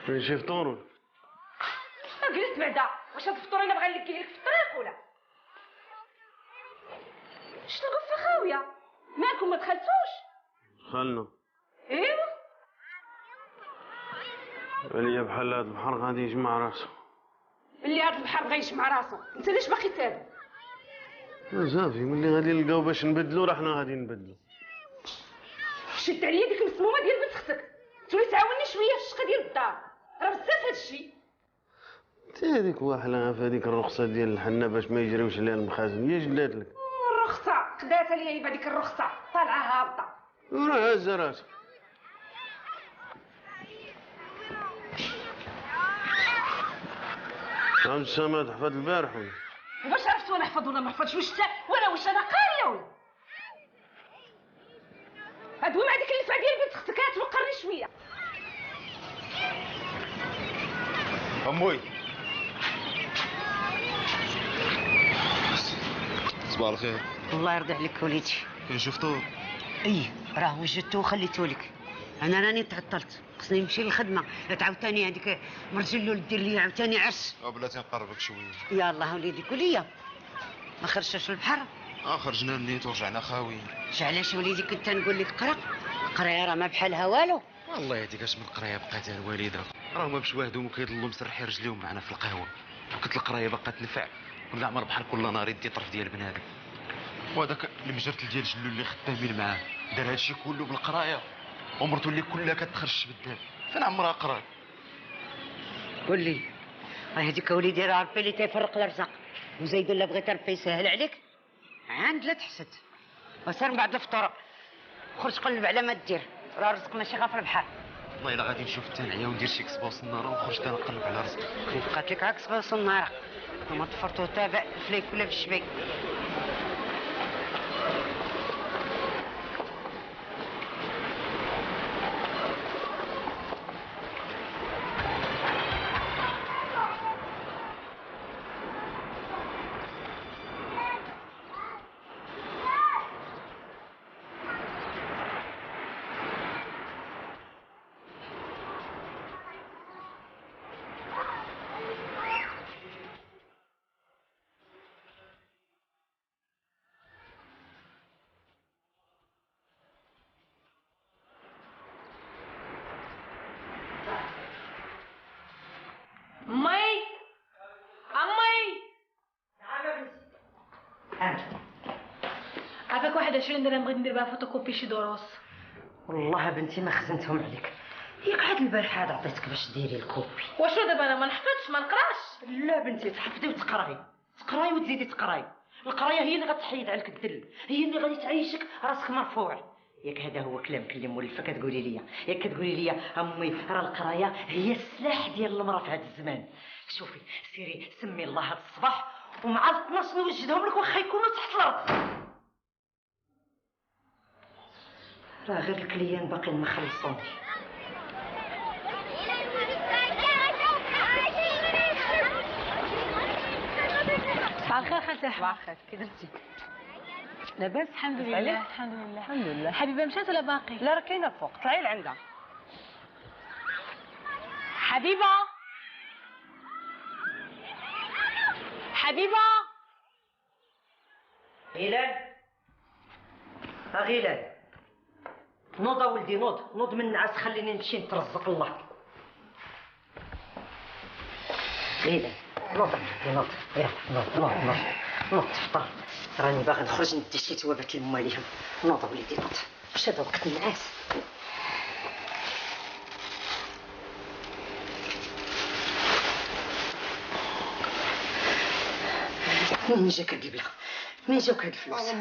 فين شي فطور؟ جلست بعدا. واش هاد الفطور انا بغا نلقيه لك في الطريق ولا؟ شنو في الخاويه؟ مالكم ما دخلتوش؟ دخلنا. ايوا. عليا بحال هاد البحر غادي يجمع راسو. اللي هاد البحر غيجمع راسو، انت ليش باقي تابع؟ صافي ملي غادي نلقاو باش نبدلو راه حنا غادي نبدلو. شد عليا ديك المسمومه ديال بنت اختك، تولي تعاوني شويه في الشقه ديال الدار، راه بزاف هادشي. انت هذيك واحله في هذيك الرخصه ديال الحنه باش ما يجريوش عليها المخازن، هي جلات لك. الرخصه قداتها ليا هي هذيك الرخصه طالعه هابطه. وراه هازه راسها. عم السما تحفظ البارح ولا؟ واش عرفت وانا نحفظ ولا ما نحفظش؟ واش انا قاريه ولا؟ هادوي مع ديك اللفعه ديال بنت اختك توقرني شويه. اموي صباح الخير. الله يرضي عليك وليدي. كاين شي فطور؟ ايه راه وجدته وخليته لك. انا راني تعطلت، خصني نمشي للخدمه. لا تعاوتاني هذيك مرجلول دير لي عاوتاني عرس. بلاتي نقربك شويه. يلاه وليدي قول لي ما خرجتش للبحر؟ خرجنا النيت ورجعنا خاويين. علاش وليدي كنت نقول لك قرا؟ القرايه راه ما بحالها والو. والله هذيك اش من القرايه بقات الوالده، راهما باش واحدهم وكيضلوا مسرحين رجليهم معنا في القهوه، وكنت القرايه باقا تنفع. كنا عمر بحال كل نهار يدي طرف ديال بنادم. وهذاك المجرتل ديال جلو اللي خدامين معاه دار هادشي كله بالقرايه، ومرتو اللي كلها كتخرج بالدم، فين عمرها قرات؟ قول لي هذيك وليدي راه ربي اللي تيفرق الارزاق، وزايد الا بغيت ربي يسهل عليك عند لا تحسد. وسير من بعد الفطور خرج قلب على ما دير، راه رزق ماشي غا في البحر. والله الا غادي نشوف التنعيه وندير شي كسبه النار ونخرج تا نقلب على رزقي. بقات لك عكس باص النار، وما تفرطو تابع فليك ولا في الشبيك. عافاك 21 درهم بغيت ندير بها فوتوكوبي شي دروس. والله بنتي ما خزنتهم عليك، ياك عاد البارحه عاد عطيتك باش ديري الكوبي. واشنو دابا انا ما نحفظش ما نقراش؟ لا بنتي تحفظي وتقراي، تقراي وتزيدي تقراي. القرايه هي اللي غتحيد عليك الدل، هي اللي غادي تعيشك راسك مرفوع. ياك هذا هو كلامك اللي مولفه كتقولي لي، ياك كتقولي لي امي راه القرايه هي السلاح ديال المراه في هذا الزمان. شوفي سيري سمي الله هذا الصباح ومع 12 نوجدهم لك واخا يكونوا تحت الارض. راه غير الكليان باقيين ما خلصوني. صباح الخير خالتي. صباح الخير، كي درتي؟ لاباس الحمد لله. الحمد لله. الحمد لله. حبيبه مشات ولا باقي؟ لا راه كاينه فوق، طلعي لعندها. حبيبه حبيبه غيلان غيلان نوض ولدي، نوض من النعاس، خليني نمشي نترزق الله. غيلان نوض يلا نوض تفطر، راني باغي نخرج ندي شي توابات لمواليهم. نوض وليدي نوض، واش هذا وقت النعاس؟ منين جاك هاد البلا؟ منين جاوك هاد الفلوس؟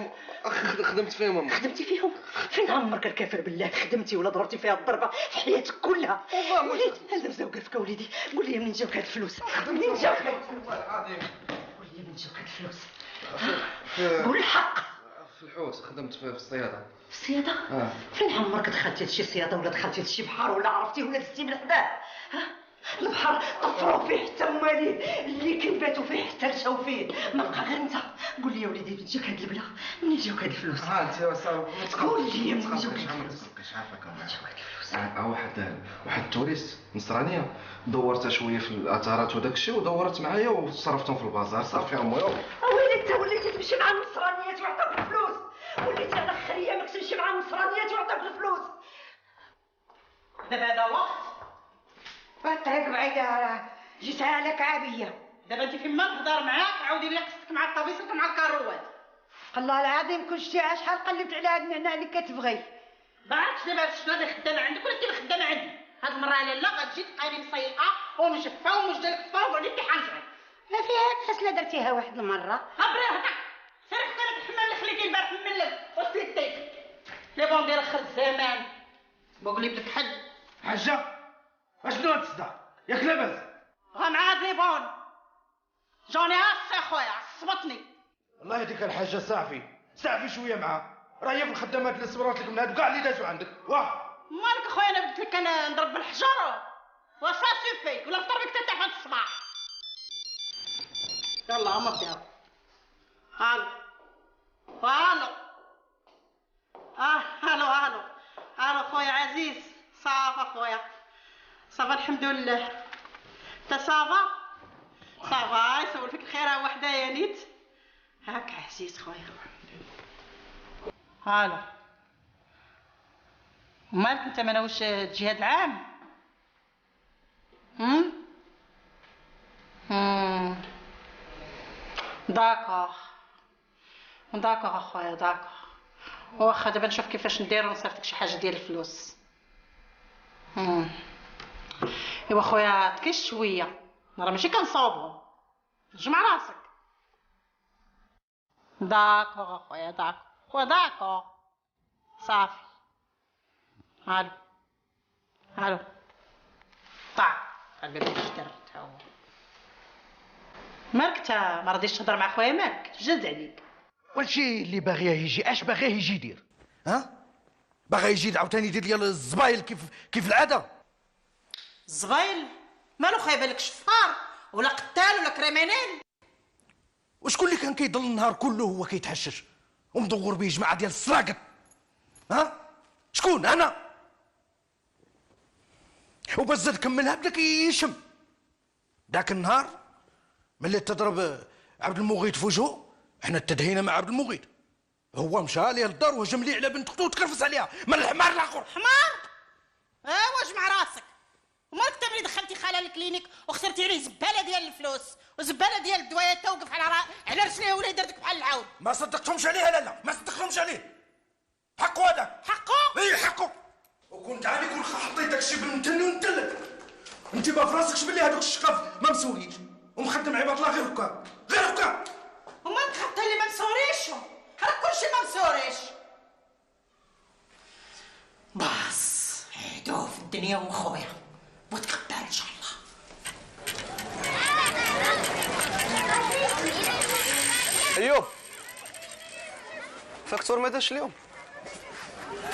خدمت فيهم امي. خدمتي فيهم؟ فين عمرك الكافر بالله خدمتي ولا ضربتي فيها الضربه في حياتك كلها؟ وليدي هذا مزاو قرفك وليدي، قول لي منين جاوك هاد الفلوس؟ منين جاوك؟ قول لي منين جاوك هاد الفلوس؟ قول الحق. في الحوت خدمت في الصياده. في الصياده؟ فين عمرك دخلتي لشي صياده ولا دخلتي لشي بحر ولا عرفتيه ولا دزتي من حداه؟ البحر طفروا فيه حتى موالين، اللي كيباتوا فيه حتى رشاو فيه، ما بقى غير انت. قول لي يا وليدي منين جاك هاد البلا؟ منين جاوك هاد الفلوس؟ انت قول لي منين جاوك هاد الفلوس؟ عافاك منين جاوك هاد الفلوس؟ واحد التوريست نصرانيه دورتها شويه في الاثارات وداك الشيء ودورت معايا وصرفتهم في البازار صافي امويا. ويلي انت وليتي تمشي مع النصرانيات ويعطوك الفلوس، وليتي على خليه ماك تمشي مع النصرانيات ويعطوك الفلوس. دابا هذا وقت الطريق بعيده جيتها لك عابيه. دابا انت فين ما تهضر معاك عاودي لي قصتك مع الطبيسه ومع الكاروات. الله العظيم كل شيء شحال قلبت على هاد النعناع اللي كتبغي. ما عرفتش دابا شنو اللي خدامه عندك ولا انت اللي خدامه عندي. هاد المره لا غتجي تلقاني مسيقه ومجفه ومجده لك الفطور وعليك حنجري. ما فيها بحال لا درتيها واحد المره. هبري هكا سير خدامك الحمام اللي خليتيه البارح مملب وسليتيك. لي بون ديال اخر الزمان بقولي بدك حد. حاجه اشنو هاد الصداع ياك لاباس؟ غنعاد لي بون جوني هاسي خويا عصبتني. والله هذيك الحاجه صافي شويه معاها، راه هي في الخدامات اللي صبرات لك من هادو كاع اللي دازوا عندك. واه مالك خويا انا قلت لك انا نضرب بالحجر وصا سوفي ولا نضربك حتى تحت الصباح. يلا هما بداو. الو خويا عزيز. صافا خويا صافا الحمد لله. انت صافا يسول فيك الخير وحده يا نيت هاك عزيز خويا. الو مالك انت ما ناويش الجهاد العام؟ داكوغ اخويا داكوغ. واخا دابا نشوف كيفاش ندير ونصيفطك شي حاجه ديال الفلوس. ايوا خويا تكش شويه راه ماشي كنصاوبهم جمع راسك. داكوغ اخويا داكوغ صافي. الو طاع قلبي اشتر تا هو. مالك تا ما رضيتش تهضر مع خويا مالك جد عليك. والشي اللي باغيه يجي اش باغيه يجي يدير؟ باغي يجي عاوتاني يدير ديال الزبايل كيف العاده. الزبايل مالو خويا بالك شفار ولا قتال ولا كريمينال؟ وشكون اللي كان كيضل النهار كله هو كيتحشش ومدور بيه جماعه ديال السراقط؟ شكون؟ انا. وبس زاد كملها بدا كيشم. ذاك النهار ملي تضرب عبد المغيث في وجهه احنا اتدهينا مع عبد المغيث، هو مشى ليه للدار وهجم ليه على بنت اخته وتكرفس عليها من الحمار الاخر. حمار؟ ايوا جمع راسك. ومالك انت ملي دخلتي خاله للكلينيك وخسرتي عليه زباله ديال الفلوس وزباله ديال الدوايات توقف على رجليه ولا دردك بحال العود. ما صدقتهمش عليه. لا ما صدقتهمش عليه. حقه هذاك. حقه؟ اي حقه. وكنت عاني كون حطيت داكشي بالمتن ونتلك. انت ما فراسكش بلي هذوك الشقاف ما مسويش ومخدم عباد الله غير هكا. ومالك خدت اللي ما مسوريش؟ راه كلشي ما مسوريش. باص عيدوه في الدنيا وخويا وتقبل ان شاء الله. ايوب فاكتور ما داش اليوم.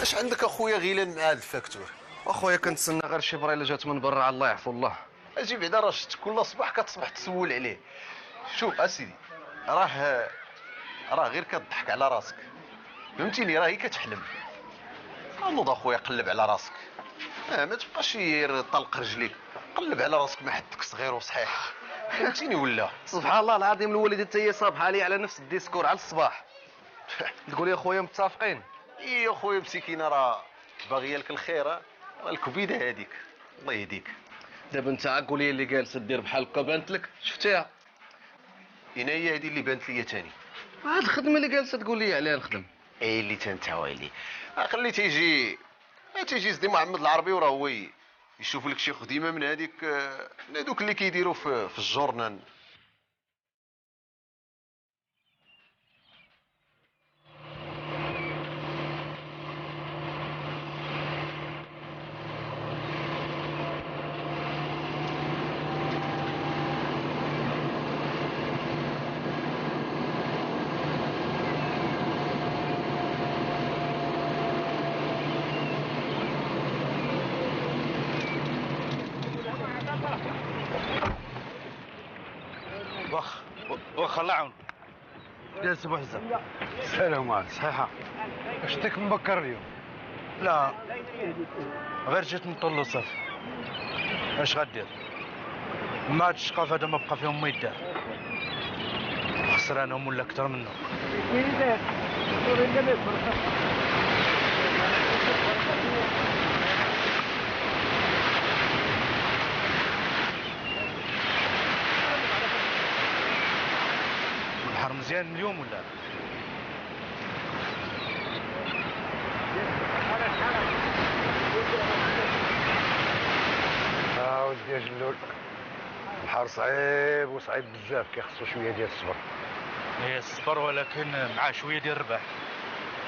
اش عندك اخويا غيلان مع هاد الفاكتور؟ اخويا كنتسنى غير شي بريله جات من برا الله يعفو الله. اجي بعدا راه شفت كل صباح كتصبح تسول عليه. شوف اسيدي راه غير كتضحك على راسك فهمتيني، راهي كتحلم. نوض اخويا قلب على راسك، ما تبقاش طلق رجليك، قلب على راسك ما حدك صغير وصحيح فهمتيني ولا؟ سبحان الله العظيم الوالده حتى هي صابحه لي على نفس الديسكور على الصباح. تقول يا خويا متفقين؟ اي يا خويا مسكينه راه باغيه لك الخير، راه الكبيده هذيك الله يهديك. دابا انت قول لي اللي جالسه دير بحال هكا بانت لك شفتيها؟ انا هي هذه اللي بانت لي ثاني. هاد الخدمه اللي جالسه تقول لي عليها الخدم اي اللي تنتاوي لي خلي تيجي سيدي محمد العربي وراه هو يشوف لك شي خديمه من هذوك اللي كيديروا في الجورنان. واخ الله يعاونك. جالس بوحزه. السلام عليكم. صحيحه. شتك مبكر اليوم؟ لا غير جيت نطل وصافي. اش غدير؟ ما هاد الشقاف هذا ما بقى فيهم ما يدار. خسرانهم ولا اكثر منهم. البحر مزيان اليوم ولا؟ ودي اجلول البحر صعيب وصعيب بزاف، كيخصو شويه ديال الصبر. هي الصبر ولكن مع شويه ديال الربح،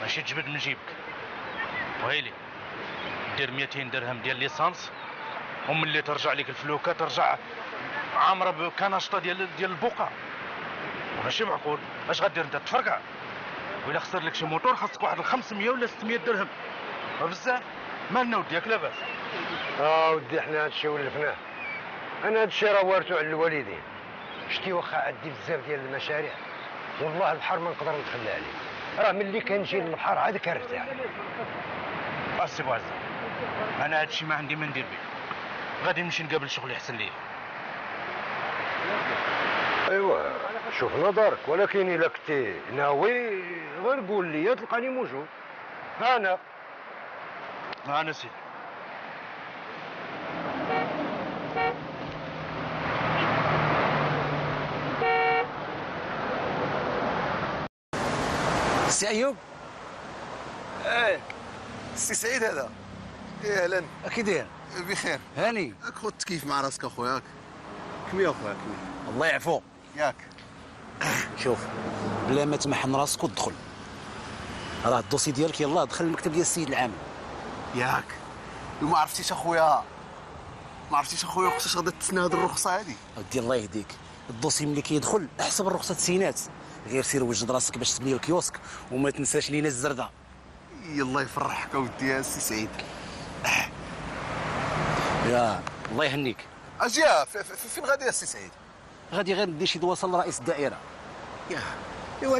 ماشي تجبد من جيبك. وهيلي دير 200 درهم ديال ليسانس، وملي ترجع لك الفلوكه ترجع عامره بكناشطه ديال البقع. ماشي معقول. اش غدير انت؟ تفرقع. وإلا خسر لك شي موتور خاصك واحد 500 ولا 600 درهم. بزاف. مالنا ودي ياك لاباس؟ ودي حنا هادشي ولفناه. انا هادشي راه وارثو على الوالدين. شتي واخا عندي بزاف ديال المشاريع، والله البحر ما نقدر نتخلى عليه. راه ملي كنجي للبحر عاد كنرتاح. اسي بوعزة، انا هادشي ما عندي ما ندير به. غادي نمشي نقابل شغل يحسن ليا. ايوا شوف نظرك، ولكن الا كنتي ناوي غير قول لي تلقاني موجود. انا سيدي. سي ايوب. السي سعيد هذا. ايه اهلا. كي داير؟ بخير. هاني. راك خذت كيف مع راسك اخويا. كمية اخويا كمية. الله يعفو. ياك. شوف بلا ما تمحن راسك ودخل. راه الدوسي ديالك يلاه دخل المكتب ديال السيد العامل. ياك. وما عرفتيش اخويا خصك غادي تسنى هاد الرخصه هادي. ودي الله يهديك، الدوسي ملي كيدخل احسب الرخصه تسينات. غير سير وجد راسك باش تبني الكيوسك وما تنساش لينا الزرده. يلا يفرحك اودي يا سي سعيد. يا الله يهنيك. اجي فين غادي يا سي سعيد؟ غادي غير ندير شي دواصل لرئيس الدائره. ايوا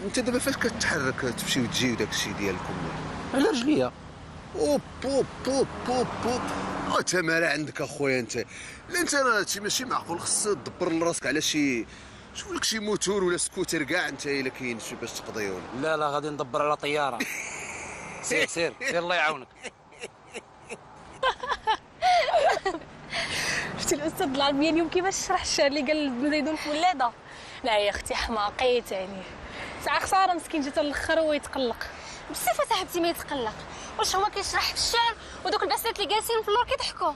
انت دابا فاش كتحرك تمشي وتجي وداك الشيء ديالكم؟ على رجليا. اوب اوب اوب اوب اوب. انت مالا عندك اخويا انت. لا انت هادشي ماشي معقول، خصك تدبر راسك على شي شوف لك شي موتور ولا سكوتر كاع انت الا كاين شي باش تقضيهم. لا غادي ندبر على طياره. سير الله يعاونك. شفتي الاستاذ العربيه اليوم كيفاش شرح الشعر اللي قال بن زيدون في ولاده؟ لا يا اختي حماقيت يعني. ساعه خساره مسكين جات الاخر ويتقلق. بصفه صاحبتي ما يتقلق، واش هو كيشرح في الشعر ودوك البسات اللي جالسين في اللور كيضحكوا؟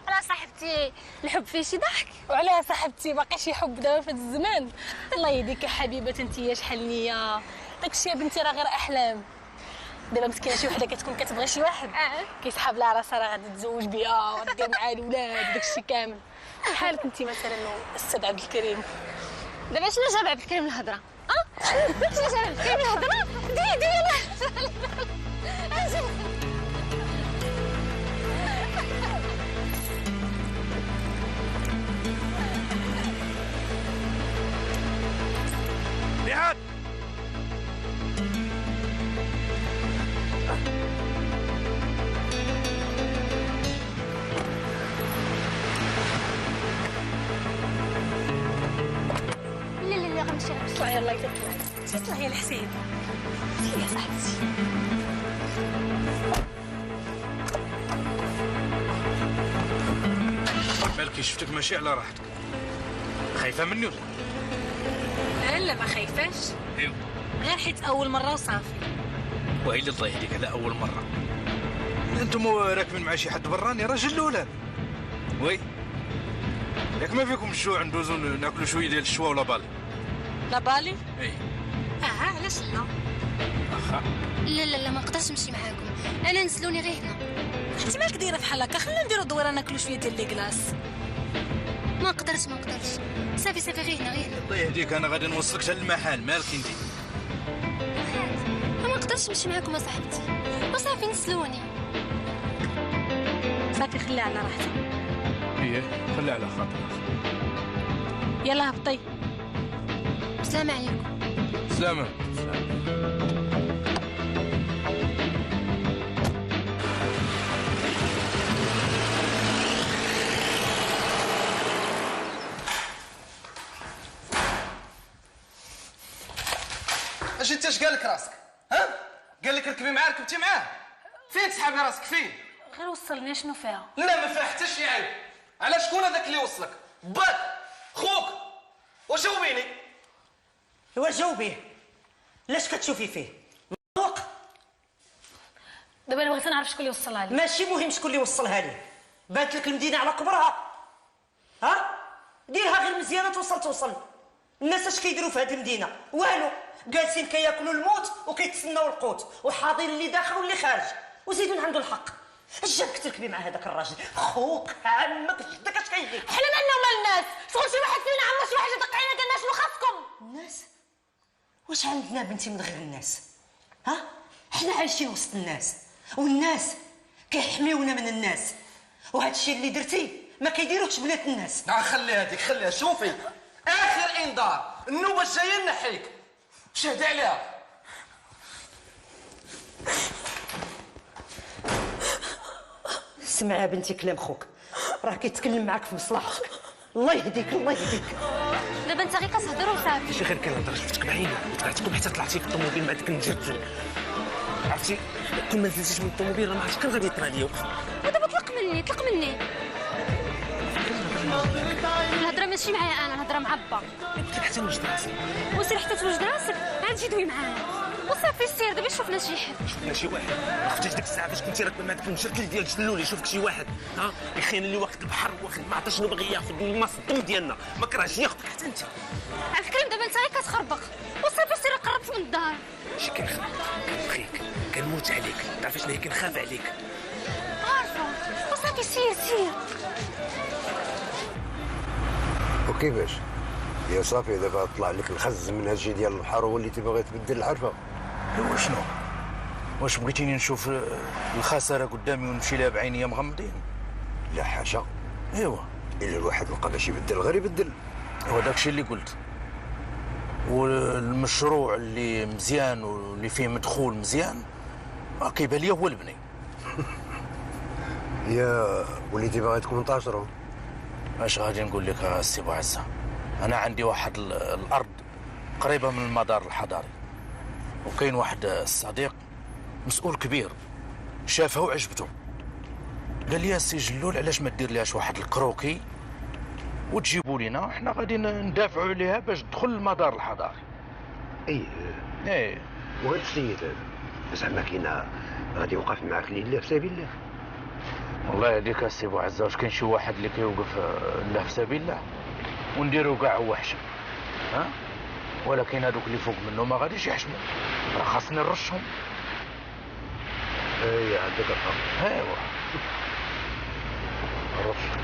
انا صاحبتي الحب فيه شي ضحك. وعلاه صاحبتي باقي شي حب دابا في هذا الزمان؟ الله يهديك يا حبيبه انت شحال نيه. داكشي يا بنتي راه غير احلام. دابا مسكينه شي وحده كتكون كتبغي شي واحد كيسحاب لها راسها راه غادي تتزوج بها وغادير معاه الاولاد وداكشي كامل. بحالك انت مثلا الاستاذ عبد الكريم. دابا شنو جاب عبد الكريم الهضره؟ شنو جاب عبد الكريم الهضره؟ ديري نهاد. لا غنمشي طلعي يلاه تطلعي. طلعي يا الحسين. سير يا صاحبتي. مالكي شفتك ماشي على راحتك. خايفه مني ولا؟ لا ما خايفاش. ايوا غير حيت اول مره وصافي. ويلي الله يهديك على اول مره. انتم راكبين مع شي حد براني راجل الاولاد. وي ياك ما فيكم الجوع ندوزو ناكلو شويه ديال الشوا ولا بالي؟ لا بالي؟ اي. علاش لا؟ واخا. لا ما نقدرش نمشي معاكم، انا نزلوني غير هنا. انت مالك دايره بحال هكا؟ خلينا نديرو دويره ناكلو شويه ديال لي كلاص. ما نقدرش صافي غير هنا الله يهديك انا غادي نوصلك حتى للمحل. مالك انت؟ ما نقدرش نمشي معاكم يا صاحبتي وصافي نزلوني. صافي خليها على راحتك. ايه خليها على خاطرك. يلا هبطي. السلام عليكم. سلامة. واش انت اش قال لك راسك؟ ها؟ قال لك ركبي معاه ركبتي معاه؟ فين تسحبي راسك فين؟ غير وصلني شنو فيها؟ لا ما فيها حتى شي عيب. على شكون هذاك اللي وصلك؟ باك خوك وجاوبيني. ايوا جاوبيه. لاش كتشوفي فيه؟ مطلق. دابا انا بغيت نعرف شكون اللي وصلها لي. ماشي مهم شكون اللي وصلها لي. بانت لك المدينه على كبرها. ها؟ ديرها غير مزيانه توصل. الناس اش كيديروا في هذه المدينه؟ والو، جالسين كياكلوا الموت وكيتسناو القوت وحاضر اللي داخل واللي خارج وزيدون عنده الحق. اش جابك تركبي مع هذاك الراجل؟ خوك عمك جدك اش كيدير؟ حنا مالنا ومال الناس؟ شغل شي واحد فينا عمر شي واحد يدق علينا قال لنا شنو خاصكم؟ الناس؟ واش عندنا بنتي من غير الناس؟ ها؟ حنا عايشين وسط الناس والناس كيحميونا من الناس، وهذا الشيء اللي درتي ما كيديروش بنات الناس. خلي هذيك خليها. شوفي اخر انذار، النوبه الجايه نحيك. شهد عليها. سمعي بنتي كلام خوك، راه كيتكلم معاك في مصلحتك. الله يهديك الله يهديك. دابا انت غير كتهضر وصافي. شي غير كنهضر، شفتك بعيني وتقعدتكم حتى طلعتي في الطوموبيل مع ديك النجرجل. عرفتي كون ما نزلتيش من الطوموبيل راه ما عرفتش كان غادي يطرى ليا. ودابا طلق مني. الهضره ماشي معايا انا، الهضره مع با. قلت لك حتى نوجد راسي. وسير حتى توجد راسك، عاد جي دوي معانا وصافي. سير دابا شوفنا شي حد. شفنا شي واحد. ما خفتيش ديك الساعه فاش كنتي راكبه مع ديك المشركل ديال جلولي، شوفك شي واحد ها يخيل اللي واخد البحر واخد ما عرفت شنو باغي ياخذ من الدم ديالنا، ما كرهش ياخذك حتى انت. على الكلام دابا انت غير كتخربق وصافي. سير قربت من الدار. شي كنخربق بخيك كنموت عليك، تعرفي شنو هي كنخاف عليك. عارفه وصافي. سير. وكيفاش؟ يا صافي دابا طلع لك الخز من هادشي ديال البحر ووليتي باغي تبدل العرفه. ايوا شنو؟ واش بغيتيني نشوف الخساره قدامي ونمشي لها بعينيا مغمضين؟ لا حاشا. ايوا الا الواحد لقى باش يبدل غير يبدل. هو داكشي اللي قلت. والمشروع اللي مزيان واللي فيه مدخول مزيان ما كيبان ليا هو البني. يا وليتي باغي تكون تاشرو. اش غادي نقول لك السي بوعزه؟ انا عندي واحد الارض قريبه من المدار الحضاري، وكاين واحد الصديق مسؤول كبير شافها وعجبته، قال لي السي جلول علاش ما دير ليهاش واحد الكروكي وتجيبوا لينا وحنا غادي ندافعوا عليها باش تدخل المدار الحضاري. ايه وهذا السيد هذا زعما كاين غادي يوقف معاك لله في سبيل الله؟ والله هذيك السي بوعزه واش كاين شي واحد اللي كيوقف الله في سبيل الله ونديرو كاع هو حشم، ها؟ ولكن هذوك اللي فوق منه ما غاديش يحشموا، راه خاصني نرشهم. اي عندك الحق. ايوا رش.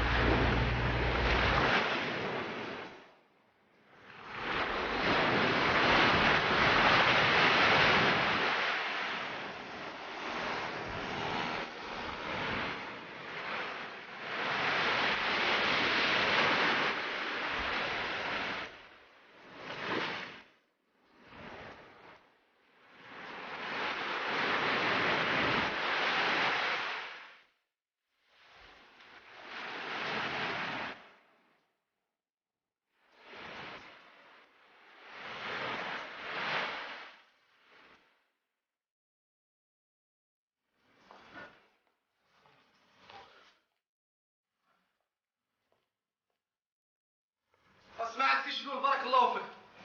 سمعت سي جلول بارك الله فيك،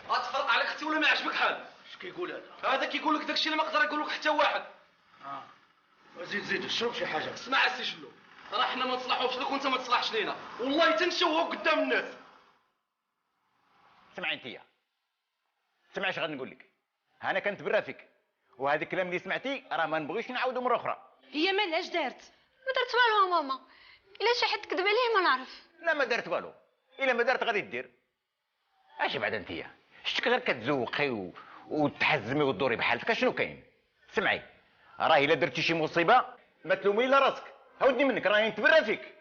غتفرق عليك اختي ولا ما عجبك حال؟ اش كيقول هذا؟ هذا كيقول لك داكشي اللي ما قدر يقول لك حتى واحد. زيد شرب شي حاجه. اسمع السي جلول، راه حنا ما نصلحوش لك وانت ما تصلحش لينا، والله تنشوهوك قدام الناس. سمعي انتيا، سمعي اش غادي نقول لك. انا كنتبرى فيك، وهذا الكلام اللي سمعتي راه ما نبغيش نعاودو مره اخرى. هي مالها اش دارت؟ ما درت والو ماما، الا شي حد كذب عليه ما نعرف. لا ما دارت والو، الا ما دارت غادي دير. اش بعد انتيا؟ شتك غير كتزوقي وتحزمي وتدوري بحالك، شنو كاين؟ سمعي، راه الا درتي شي مصيبه ما تلومي الا راسك، هاودني منك راني نتبرى فيك.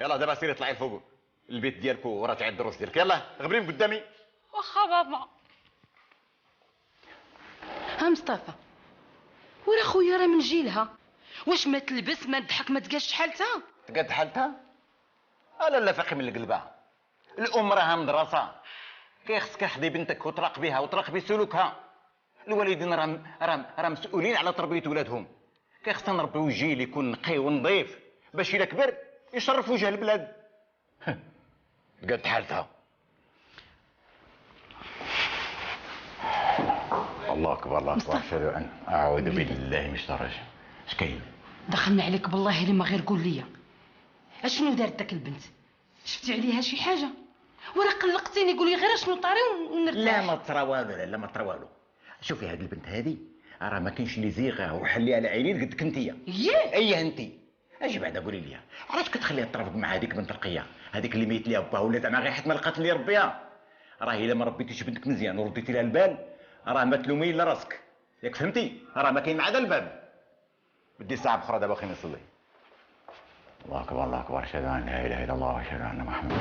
يلا دابا سيري طلعي لفوق البيت ديالك وراجعي الدروس ديالك، يلا غبري من قدامي. واخا بابا. ها مصطفى، ورا خويا راه من جيلها، واش ما تلبس ما تضحك ما تقاش حالتها؟ تقاد حالتها؟ لا لا فاقي من قلبها. الام راها مدرسه، كيخصك تاخدي بنتك وتراقبيها وتراقبي سلوكها. الوالدين راه مسؤولين على تربيه ولادهم. كيخصنا نربيو جيل يكون نقي ونظيف باش الا كبر يشرف وجه البلاد. قد حالتها. الله اكبر الله اكبر. اشهد ان اعوذ بالله من الشر الرجيم. اش كاين؟ دخلنا عليك بالله الا ما غير قول لي اشنو دارت داك البنت؟ شفتي عليها شي حاجه؟ ولا قلقتيني قولي غير شنو طاري ونرتاح. لا ما طرا والو، لا ما طرا والو. شوفي هاد البنت هادي راه ما كاينش اللي زيغها وحليها على عينين قدك انتيا. ايه انتي اجي بعدا قولي لي علاش كتخليها ترافق مع هذيك بنت رقيه، هذيك اللي ميت ليها باها ولا زعما غير حيت ما لقات اللي يربيها؟ راه الا ما ربيتيش بنتك مزيان ورديتي لها البال راه ما تلومي الا راسك، ياك فهمتي؟ راه ما كاين مع هذا الباب. بدي ساعه اخرى دابا خلينا نصلي. الله اكبر الله اكبر. اشهد ان لا اله الا الله واشهد ان محمد.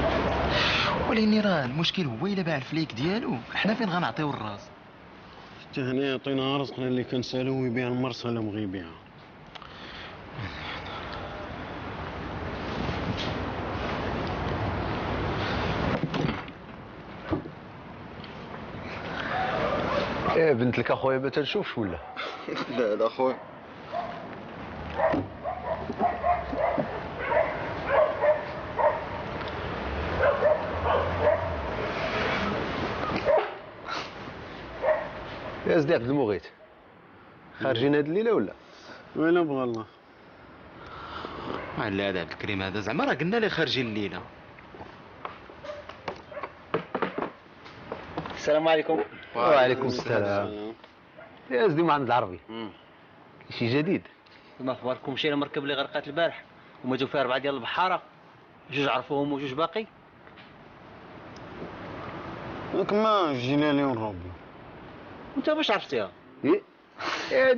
ولكن راه المشكل هو الا باع الفليك ديالو حنا فين غنعطيو الراس؟ حتى هنا يعطينا رزقنا اللي كنسالوه ويبيع المرسى ولا بغي يبيعها. ايه بنت لك اخويا ما تنشوفش ولا؟ لا لا خويا. يا سيدي عبد المغيث خارجين هاد الليله ولا؟ وين بغى الله. لا هذا عبد الكريم هذا زعما راه قلنا ليه خارجين الليله. السلام عليكم. وعليكم السلام. يا سيدي محمد العربي شي جديد؟ ما اخباركم؟ مشينا مركب اللي غرقات البارح وماتوا فيها 4 ديال البحاره، جوج عرفوهم وجوج باقي. ياك ما جيلاني ونربي. وانت باش عرفتيها؟ ايه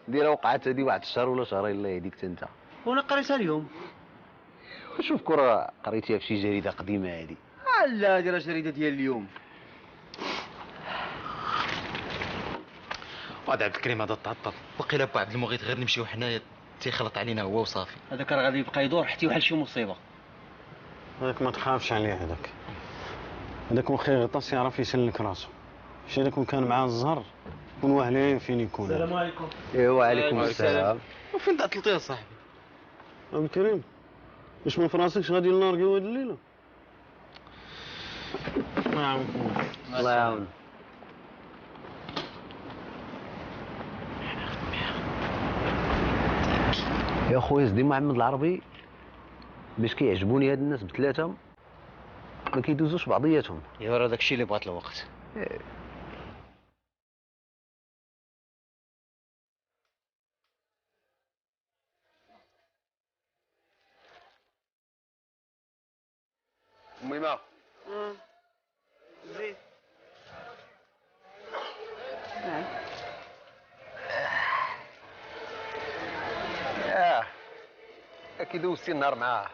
ديرها وقعت هادي واحد الشهر ولا شهرين الله يهديك انت. وانا قريتها اليوم. شوف كره قريتيها في شي جريده قديمه هادي. لا هادي راه جريده ديال اليوم. وهذا عبد الكريم هذا تعطل، وقيلا بو عبد المغيث غير نمشيو حنايا تيخلط علينا هو وصافي. هذاك راه غادي يبقى يدور حتى يوحل شي مصيبه. هذاك ما تخافش عليه هذاك وخي غطاس يعرف يسلك راسو. شي هذاك كان معاه الزهر يكون واهلين فين يكون. السلام عليكم. ايوا وعليكم السلام. وفين تعطلتي يا صاحبي؟ عبد الكريم واش ما في راسكش غادي نارقيو هاد الليله؟ الله يعاونكم. الله يعاون. يا خويا سيدي محمد العربي باش كيعجبوني هاد الناس بثلاثه ما كيدوزوش بعضياتهم. ايوا راه داكشي اللي بغات الوقت. ميمة زيد. كي دوزتي النهار مع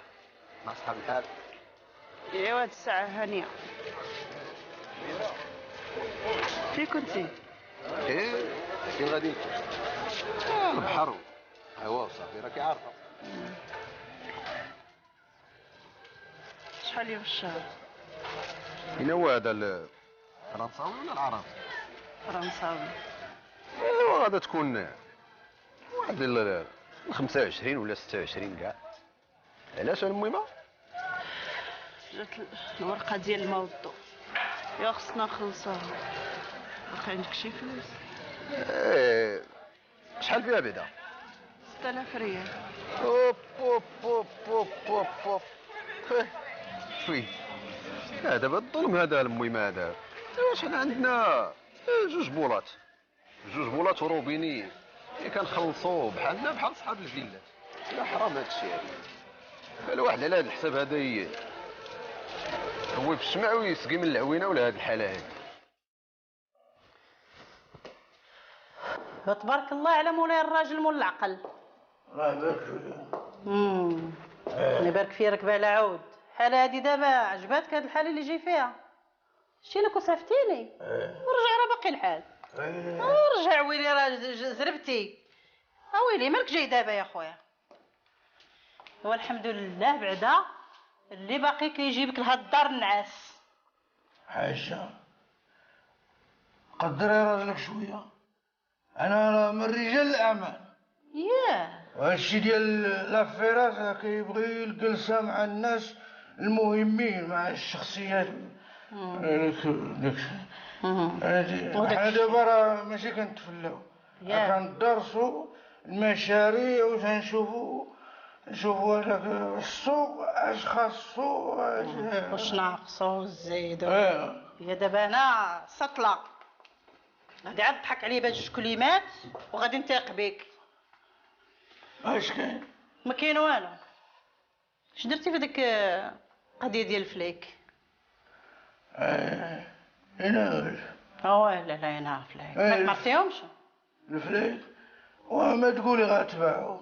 صحاب الحال. ايوا هاد الساعة هانية. فين كنتي؟ فين غادي؟ البحر. ايوا صاحبي راكي عارفة. شحال يوم في الشهر؟ هنا هو هذا الفرنساوي ولا العربي؟ فرنساوي. ايوا غادا تكون واحد 25 ولا 26 كاع. علاش المهمة؟ جات الورقة ديال الموضوع. يا خصنا نخلصوها. واخا عندك شي فلوس؟ شحال فيها بعدا؟ 6000 ريال. اوب اوب اوب اوب اوب اوب. شوي دابا الظلم هذا المهمة هذا. واش حنا عندنا جوج بولات وروبيني كنخلصوه بحالنا بحال صحاب الفيلات. لا حرام هذا الشيء هذا. الواحد على هذا الحساب هذا هو بالشمع ويسقي من العوينه ولا هذه الحاله هذه. تبارك الله على مولاي الراجل مول العقل. الله يبارك فيك. يبارك فيا ركبه على عود. الحاله هذه دابا عجباتك هذه الحاله اللي جاي فيها؟ شتي لك وصفتيني. ورجع راه باقي الحال. رجع ويلي راه زربتي. ويلي مالك جاي دابا يا خويا؟ هو الحمد لله بعدا اللي باقي كيجيبك لهاد الدار النعاس. حاجة قدري راجلك شوية، أنا من رجال الأعمال. ياه وهادشي ديال لافيرات كيبغي الجلسة مع الناس المهمين، مع الشخصيات. حنا دابا راه ماشي كنتفلاو، كندرسوا المشاريع وتنشوفوا هذاك السوق اش خاصو واش ناقصو وزيدو. يا دابا انا سطله غادي عاد تضحك عليا بجوج كلمات وغادي نتاق بك. اش كاين؟ ما كاين والو. اش درتي في ديك القضيه ديال الفليك؟ يناول. لا ينعرف فليك. ما عرفتيهمش؟ الفليك وما تقولي غتباعو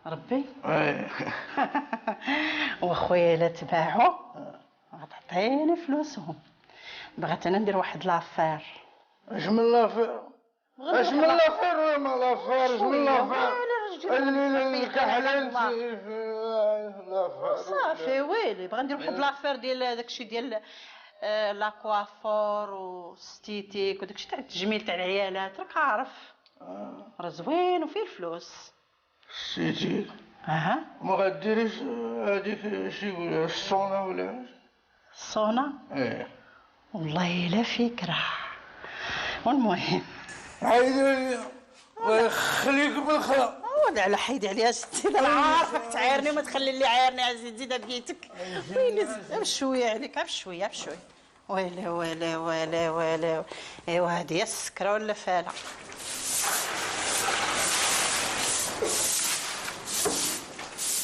ربي. وخويا الا تباعو غتعطيني فلوسهم. بغيت انا ندير واحد لافير. اش من لافير؟ اش من لافير ولا ما لافير؟ اش من لافير؟ الكحلان لافير صافي ويلي بغا ندير واحد لافير ديال داكشي ديال لاكوافور وستيتيك وداكشي تاع التجميل تاع العيالات، راك عارف راه زوين وفيه الفلوس. ستيتيك؟ ما غديريش هذيك شي يقولوا الصونا ولا الصونا؟ والله لا فكرة. والمهم عايدة ويخليك بالخلا. على حيدي عليها ستي، انا عارفك تعايرني وما تخلي اللي عايرني عزيز زيد بقيتك. ويلي بشويه عليك بشويه بشويه. ويلي ويلي ويلي ويلي. ايوا هادي السكره ولا فاله؟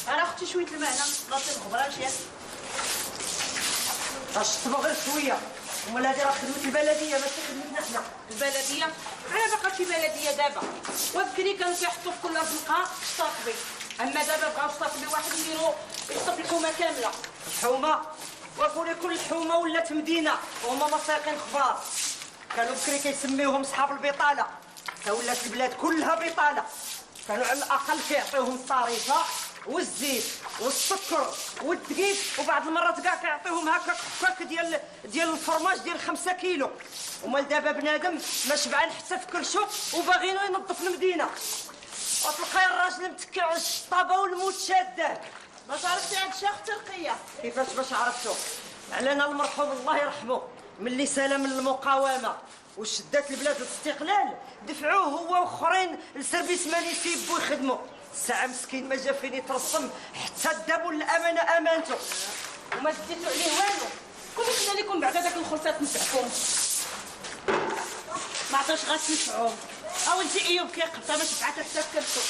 انا اختي شويه الماء هنا بلاصه الخضره مشيت. شطبوا غير شويه. امال هادي راه خدمه البلديه ماشي خدمتنا حنا. البلديه على باقا شي بلديه دابا، وبكري كانوا كيحطوا في كل زنقه شطافي، اما دابا بغاو شطافي واحد يديروا يحطوا في الحومه كامله. الحومه وقولي كل الحومه ولات مدينه وهما مساكن كبار. كانوا بكري كيسميوهم صحاب البطاله، ولات البلاد كلها بطاله. كانوا على الاقل كيعطيوهم الصريفه والزيت والسكر والدقيق، وبعض المرات كاع كيعطيوهم هكاك حكاك ديال الفرماج ديال 5 كيلو. ومال دابا بنادم ما شبعان حتى في كرشو وباغينو ينظف المدينه، وتلقاي الراجل متكي على الشطابه والموت شاداه. باش عرفتي هاد الشيخ ترقيه؟ كيفاش باش عرفتو؟ علينا المرحوم الله يرحمه ملي سال من المقاومه وشدات البلاد للاستقلال دفعوه هو واخرين لسيرفيس مانيسي يبو يخدموا. الساعه مسكين ما جا فين يترسم حتى دابوا الامانه امانته وما ديتو عليه والو. كون خلينا لكم بعدا داك الخلصات نفعكم ما عطاش غا تنفعوهم. اولتي ايوب كيقطع ما شفعات حتى كرتو.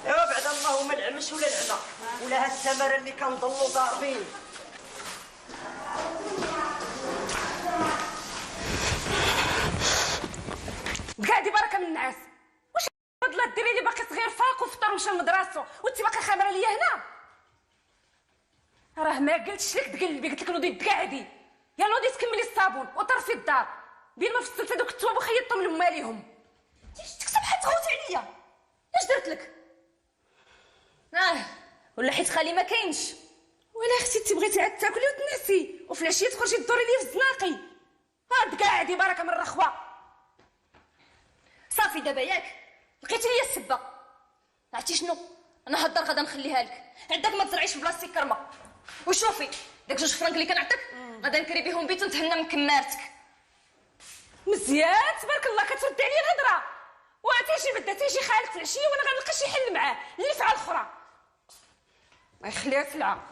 ايوا بعدا اللهم العمش ولا العنا ولا هاد الثمره اللي كنضلوا ضاربين. قاعدي بركه من النعاس. واش فضلات الدري اللي باقي صغير فاق وفطر ومشى لمدرسته وانت باقي خابره ليا هنا؟ راه ما قلتش لك تقلبي، قلت لك نوضي تقعدي. يا نوضي تكملي الصابون وطرفي الدار بين ما فصلت هذوك التواب وخيطتهم لماليهم. تكسب حتى تغوت عليا. اش درت لك؟ ولا حيت خالي ما كاينش. ولا اختي انت بغيتي عاد تاكلي وتنعسي وفي العشيه تخرجي تدوري لي في الزناقي. تقعدي بركه من الرخوه. صافي دابا ياك لقيتي لي السبه. عرفتي شنو؟ انا هاد الدار غادا نخليها لك، عندك ما تزرعيش في بلاصتي كرمه. وشوفي داك 2 فرانك اللي كنعطيك غادا نكري بهم بيت ونتهنى من كمارتك. مزيان تبارك الله كترد عليا الهضره. وعطيتي بدا تيجي خالك في العشيه وانا غنلقى شي حل معاه اللي فعل الاخرى. ما يخليها سلعه.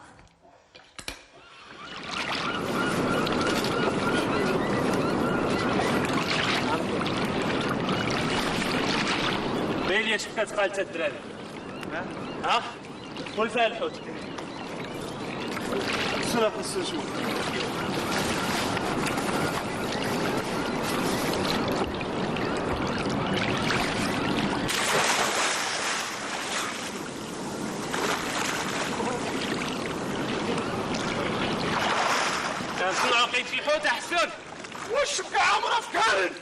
بيلي شفتها قالت الدراري. ها؟ قول فيها الحوت. سلام في السجون. كنسمعوا قيد في الحوت احسن. واش بقى عمره في كارن؟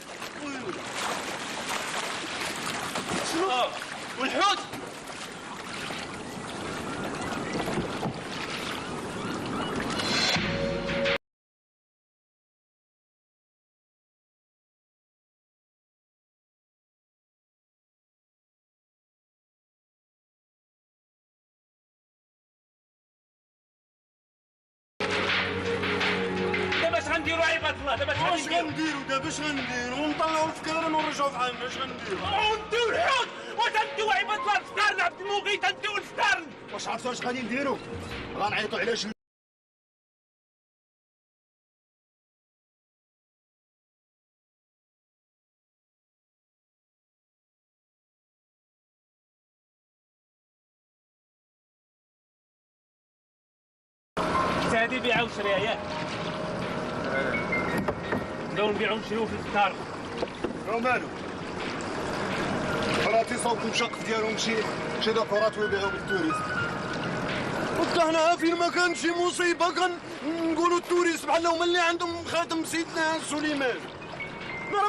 شنو؟ والحوت غنديروا عباد الله دابا شحال واش غنديروا دابا؟ اش غنديروا؟ ونطلعوا الفكارن ونرجعوا في حالنا. اش غنديروا؟ ونديو الحوت وتنديو عباد الله الفكارن. عبد المغيث تنديو الفكارن. واش عرفتوا اش غادي نديروا؟ غنعيطوا على جلول. هادي بيعوا شريها ياك؟ نبداو نبيعو نشريو في الفكار. مالو؟ راه تيصاوبوا المشقف ديالهم شي دابورات ويبيعوا بالتوريست. وحتى حنا فين ما كان شي مصيبه كنقولوا التوريست بحال هما اللي عندهم خاتم سيدنا سليمان.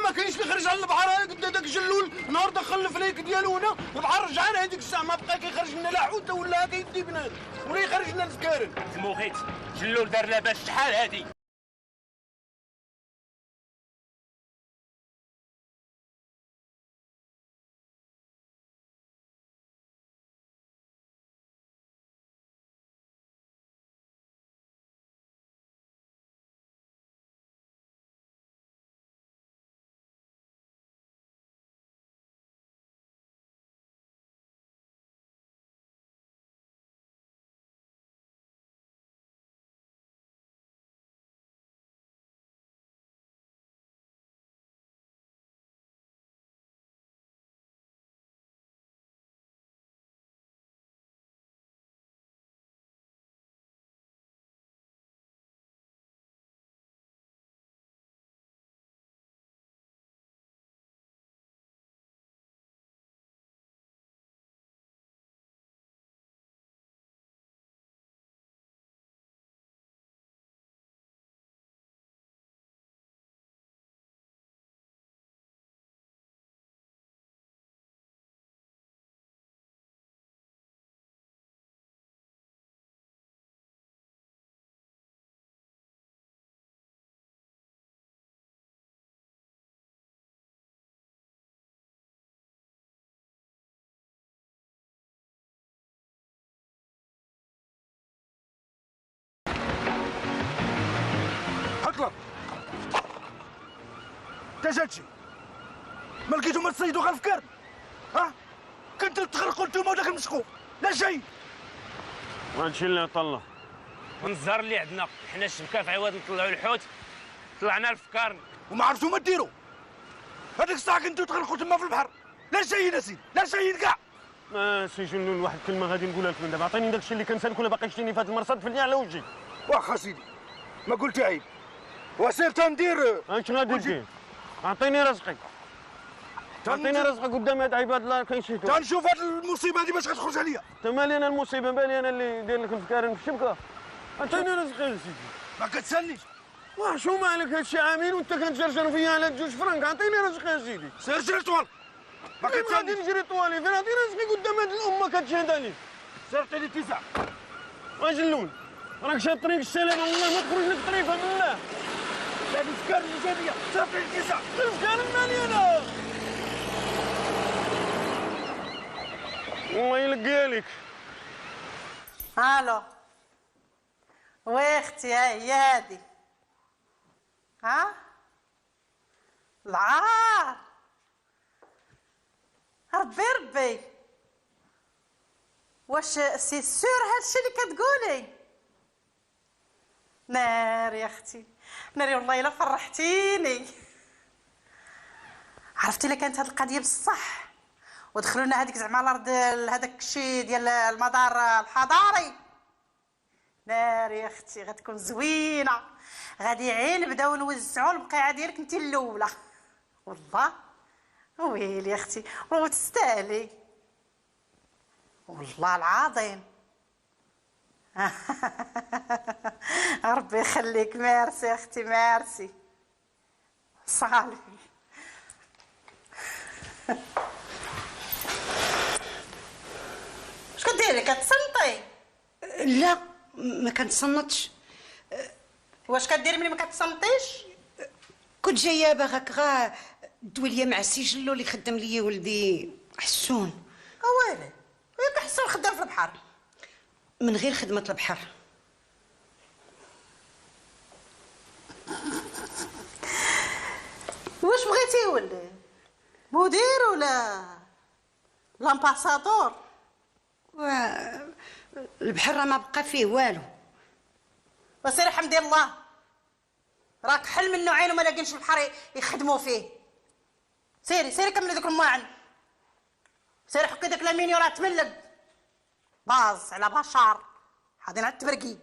ما كاينش اللي خرج على البحر. قلنا داك جلول نهار دخل الفليك ديالو هنا البحر رجعنا هذيك الساعه ما بقى كيخرج لنا لا حوته ولا كيدي بنادم ولا يخرج لنا الفكارن. المغيث جلول دار لاباس شحال هادي؟ جاتشي ما لقيتو ما تصيدوا غير فكر. ها كنتو تغرقوا نتوما وداك المسكوف لا شيء. وهادشي اللي طلع والنزار اللي عندنا حنا الشبكه في عوض نطلعوا الحوت طلعنا الفكار وما عرفتوا ما ديروا. هذيك الساعه كنتو تغرقوا تما في البحر لا شيء سيدي لا شيء كاع. سي جنون واحد الكلمه غادي نقولها لك من دابا. عطيني داكشي اللي كنسالك ولا باقي شتيني في هذا المرصد فلني على وجهي. واخا سيدي ما قلت عيب وسير تندير. اش غادي دير؟ عطيني رزقي عطيني رزقك قدام هاد عباد الله كينشيتو. تنشوف هاد المصيبه هادي باش كتخرج عليا. انت مالي انا المصيبه مالي انا اللي داير لك الفكارن في الشبكه. عطيني رزقي يا سيدي. ما كتسالنيش. شو مالك هادشي عامين وانت كتجرجر فيا على 2 فرنك. عطيني رزقي يا سيدي. سير جري طوال. ما كتسالنيش. غادي نجري طوالي فين؟ عطيني رزقي قدام هاد الامه كتشهدني. سير عطيني 9. اجلون راك شاد طريق السلامه والله ما تخرج لك طريقه بالله. هذه الفكار الايجابيه سير عطيني 9. الفكار مالي انا والله يلقى لك. الو وي اختي هي هادي. ها العار ربي واش سي سور هادشي اللي كتقولي؟ ناري يا اختي ناري والله الا فرحتيني. عرفتي الا كانت هاد القضيه بصح ودخلوا لنا هذيك زعما الارض هذاك الشيء ديال المدار الحضاري، ناري يا اختي غتكون زوينه. غادي عين نبداو نوزعوا البقيعه ديالك انت الاولى. والله ويلي يا اختي والله تستاهلي والله العظيم. ربي يخليك. ميرسي يا اختي ميرسي صالح. اش كديري كتصنطي؟ لا ما كنتصنتش. واش كديري ملي ما كتصنطيش؟ كنت جايه باغاك غا دوي ليا مع السي جلو اللي خدام ليا ولدي حسون. اويلي وياك حسون خدام في البحر؟ من غير خدمه البحر. واش بغيتي ولا مدير ولا لامباسادور؟ البحر راه ما بقى فيه والو. وسير حمدي الله، راك حل من نوعين وما لاقينش البحر يخدموا فيه. سيري كملي ذوك الماعن، سيري حكي داك لامينيو راه تملق باز على بشار حاضين على التبرقيق.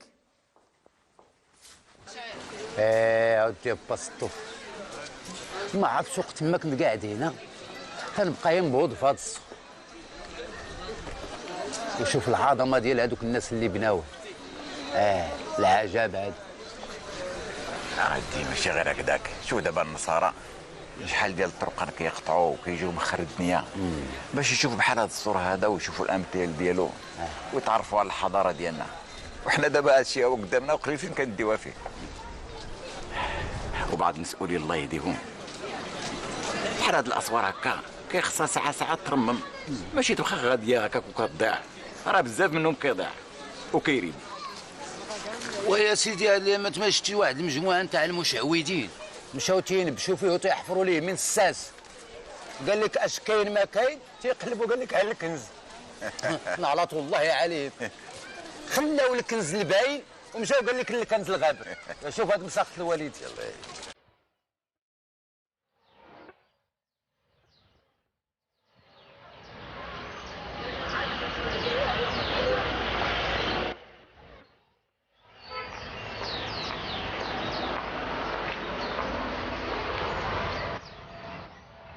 عاودتي باسطو ما عرفتش وقت ما كنا قاعدين كنبقى ينبوض في هذا السوق وشوف العظمه ديال هذوك الناس اللي بناوه. العجب هذا. عادي ماشي غير هكذاك. شوف دابا النصارى شحال ديال الطرقان كيقطعوا وكيجيو مخر الدنيا باش يشوفوا بحال هذا الصور هذا ويشوفوا الامثال ديالو ويتعرفوا على الحضاره ديالنا. وحنا دابا هادشي هو قدامنا وقليل فين كنديوها فيه. وبعض المسؤولين الله يهديهم بحال هاد الاسوار هكا كيخصها ساعات ترمم، ماشي تبقى غاديه هكاك وكتضيع. راه بزاف منهم كيضيع وكيريب. ويا سيدي هذا ما تمشتي واحد المجموعه نتاع المشعوذين مشاو تينبشوا فيه وتيحفروا ليه من الساس. قال لك اش كاين ما كاين، تيقلبوا قال لك على الكنز. نعلط الله عليك. خلاو الكنز الباين ومشاو قال لك الكنز الغابر. شوف هاد مساخه الوالد. يلاه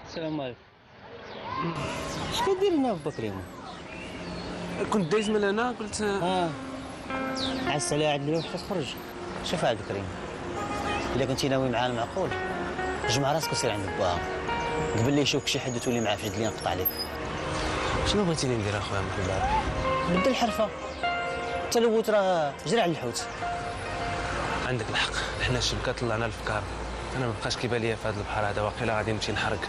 السلام عليكم. اش كدير هنا بكريم؟ كنت دايز من هنا قلت عس عليها عاد اليوم حتى تخرج. شوف عاد كريم، الا كنتي ناوي معانا معقول جمع راسك وسير عند باها قبل لي يشوفك شي حد تولي معاه في جد اللي ينقطع عليك. شنو بغيتيني ندير اخويا مع البارح؟ بدل الحرفه، التلوث راه جرى على الحوت. عندك الحق، حنا الشبكه طلعنا الفكار. انا ما بقاش كيبان ليا في هذا البحر هذا، واقيلا غادي نمشي نحرق.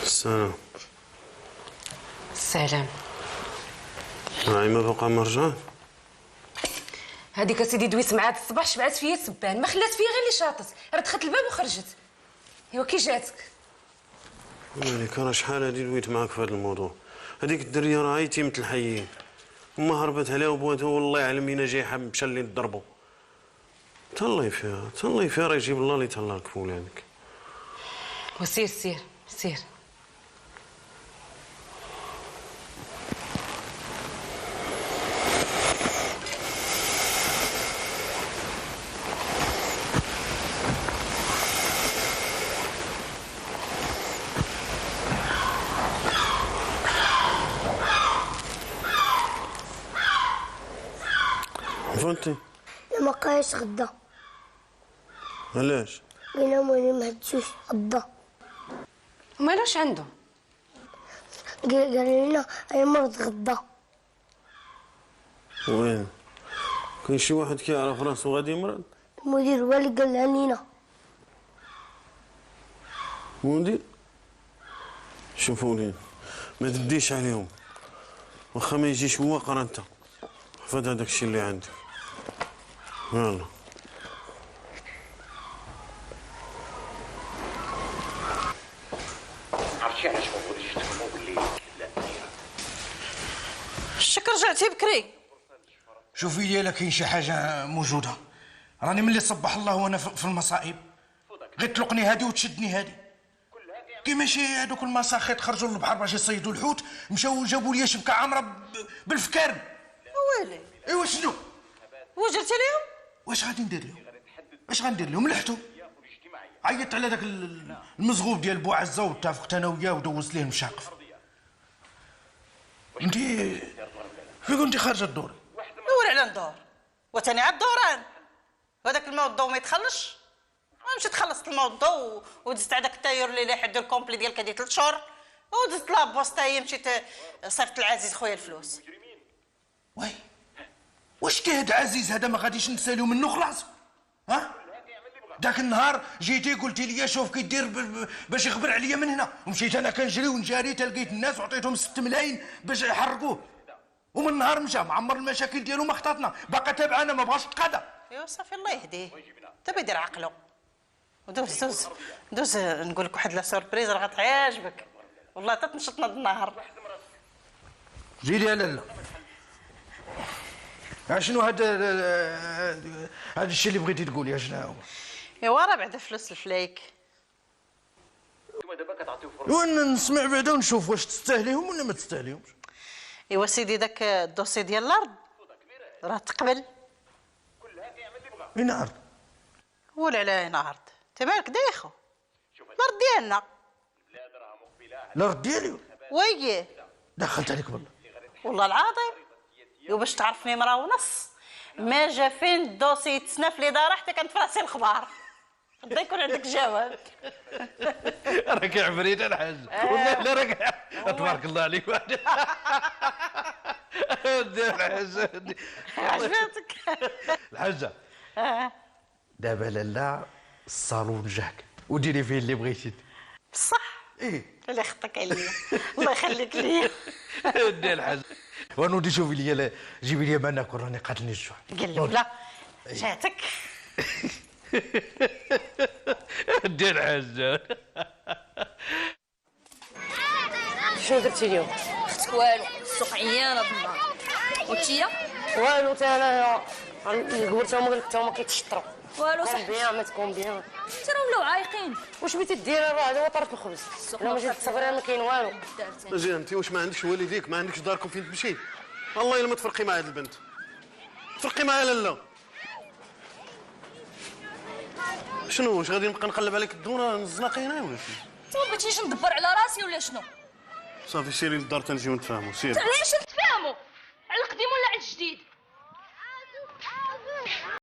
السلام. السلام. نعيمة بقى مرجان؟ هذيك سيدي دويت معاد الصباح شبعت فيا سبان، ما خلات فيا غير اللي شاطت، راه دخلت الباب وخرجت. ايوا كي جاتك؟ مالك راه شحال هادي دويت معاك في هذا الموضوع. هذيك الدريه راه هي تيمة الحيين، وما هربت عليها وبواتها والله يعلم مين جاي حاب مشى اللي نضربو. تهلاي فيها راه يجيب الله اللي تهلا الكفول هذيك. وسير سير سير. فهمتي؟ ما بقاش غدا. علاش؟ قلنا مولي ما هدشوش غدا. مالوش عنده؟ قال لنا اي مرض غدا. وين؟ كاين شي واحد كيعرف راسو غادي يمرض؟ المدير هو اللي قال علينا. مدير؟ شوفوا لي ما تديش عليهم، واخا ما يجيش هو قرا انت حفظ هذاك الشيء اللي عندك. يلا. عرفتي علاش ما بغيتيش تخدموا بالليل؟ لا الشك رجعتي بكري. شوفي لي الا كاين شي حاجه موجوده. راني ملي صبح الله وانا في المصائب غير تلقني هادي وتشدني هادي. كي ماشي هادوك المساخيط خرجوا للبحر باش يصيدوا الحوت، مشاو جابوا لي شبكه عامره بالفكارم. ويلي. ايوا شنو؟ واش درتي لهم؟ واش غادي ندير لهم؟ اش غندير لهم؟ لحتو. عيطت على داك المزغوب ديال بوعزه واتفقت انا وياه ودوزت ليه المشاقف. انتي في كنتي خارجه الدور؟ نور على ندور وتاني عاد دوران. وهذاك الماء والضو ما يتخلش. مشيت خلصت الماء والضو ودزت هذاك التاير اللي حد الكومبلي ديال كدي 3 شهور ودزت لابوس تا هي مشيت صيفط العزيز خويا الفلوس. واش كاهد عزيز هذا ما غاديش نساليو منه خلاص؟ ها؟ ذاك النهار جيتي قلتي لي شوف كي دير باش يخبر عليا من هنا، ومشيت انا كنجري ونجاري تلقيت الناس وعطيتهم 6 ملايين باش يحرقوه، ومن النهار مشى معمر المشاكل ديالو ما خطاتنا، باقا تابعه انا ما بغاش تقاضى. ايوا صافي الله يهديه، دابا يدير عقله. دوز نقول لك واحد لا سوربريز راه غتعجبك والله تتنشطنا النهار. زيدي يا لاله. شنو هذا الشيء اللي بغيتي تقولي شنو هو؟ ايوا راه بعدا فلوس الفلايك. وين نسمع بعدا ونشوف واش تستاهليهم ولا ما تستاهليهمش. ايوا سيدي داك الدوسي ديال الارض راه تقبل. وين عرض؟ هو اللي علاه هنا عرض، انت مالك دايخو؟ الارض ديالنا. الارض ديالي؟ وياه دخلت عليك والله. والله العظيم. وباش تعرفني مرا ونص ما جا فين الدوسي يتسنى في الاداره حتى كانت في راسي الخبار. غدا يكون عندك جواب. راك عفريت الحاج والله لا راك تبارك الله عليك. الحاج عجبتك الحاجه. دابا لالا الصالون جاك وديري فيه اللي بغيتي. بصح ايه اللي خطك عليا الله يخليك ليا. ودي الحاج ونودي شوفي لي جيبي لي ما ناكل راني قاتلني الجوع. قال له لا جاتك. ودي الحاج. شنو درتي اليوم؟ اختك والو، السوق عيانه بالنهار. وانتيا؟ والو تا انايا قبرت هما قالك تا هما كيتشطروا. والو صح صح بيان ما تكون بيان. انت راه ولاو عايقين. واش بغيتي ديري راه هذا هو طرف الخبز. انا ما جيت تصبري ما كاين والو. زين انت واش ما عندكش والديك، ما عندكش داركم فين تمشي؟ والله الا ما تفرقي مع هاد البنت. تفرقي معها لالا. شنو واش غادي نبقى نقلب عليك الدوره الزناقه هنا ولا شنو؟ انت ما بغيتيش ندبر على راسي ولا شنو؟ صافي سيري للدار تنجيو نتفاهموا سيري. علاش